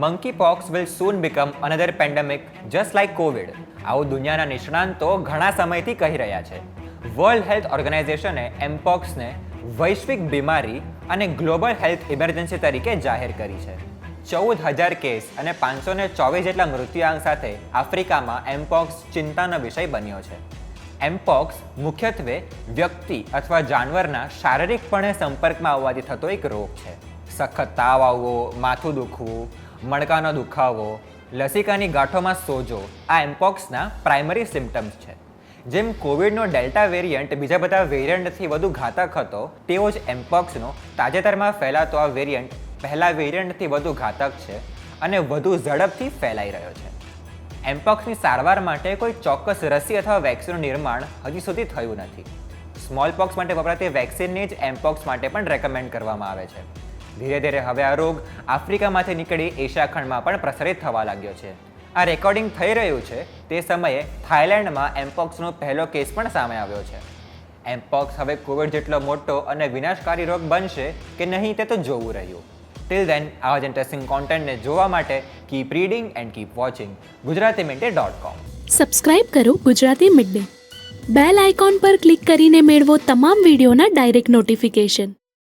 monkeypox will soon become another pandemic just like COVID. આવું દુનિયાના નિષ્ણાંતો ઘણા સમયથી કહી રહ્યા છે. વર્લ્ડ હેલ્થ ઓર્ગેનાઇઝેશને એમ્પોક્સને વૈશ્વિક બીમારી અને ગ્લોબલ હેલ્થ ઇમરજન્સી તરીકે જાહેર કરી છે. 14,000 કેસ અને 524 જેટલા મૃત્યુઆંક સાથે આફ્રિકામાં એમ્પોક્સ ચિંતાનો વિષય બન્યો છે. એમ્પોક્સ મુખ્યત્વે વ્યક્તિ અથવા જાનવરના શારીરિકપણે સંપર્કમાં આવવાથી થતો એક રોગ છે. સખત તાવ આવવો, માથું દુખવું, મણકાનો દુખાવો, લસિકાની ગાંઠોમાં સોજો આ એમ્પોક્સના પ્રાઇમરી સિમ્ટમ્સ છે. જેમ કોવિડનો ડેલ્ટા વેરિયન્ટ બીજા બધા વેરિયન્ટથી વધુ ઘાતક હતો, તેવો જ એમ્પોક્સનો તાજેતરમાં ફેલાતો આ વેરિયન્ટ પહેલા વેરિયન્ટથી વધુ ઘાતક છે અને વધુ ઝડપથી ફેલાઈ રહ્યો છે. એમ્પોક્સની સારવાર માટે કોઈ ચોક્કસ રસી અથવા વેક્સિનનું નિર્માણ હજી સુધી થયું નથી. સ્મોલપોક્સ માટે વપરાતી વેક્સિનને જ એમ્પોક્સ માટે પણ રેકમેન્ડ કરવામાં આવે છે. ધીરે ધીરે હવે આ રોગ આફ્રિકામાંથી નીકળી એશિયા ખંડમાં પણ પ્રસારિત થવા લાગ્યો છે. આ રેકોર્ડિંગ થઈ રહ્યું છે તે સમયે થાઇલેન્ડમાં એમ્પોક્સનો પહેલો કેસ પણ સામે આવ્યો છે. એમ્પોક્સ હવે કોવિડ જેટલો મોટો અને વિનાશકારી રોગ બનશે કે નહીં તે તો જોવું રહ્યું. ટિલ ધેન આવા જ ઇન્ટરેસ્ટિંગ કોન્ટેન્ટને જોવા માટે keep reading and keep watching gujaratimiday.com. Subscribe કરો Gujarati Mid Day. Bell icon પર ક્લિક કરીને મેળવો તમામ વિડીયોના ડાયરેક્ટ નોટિફિકેશન.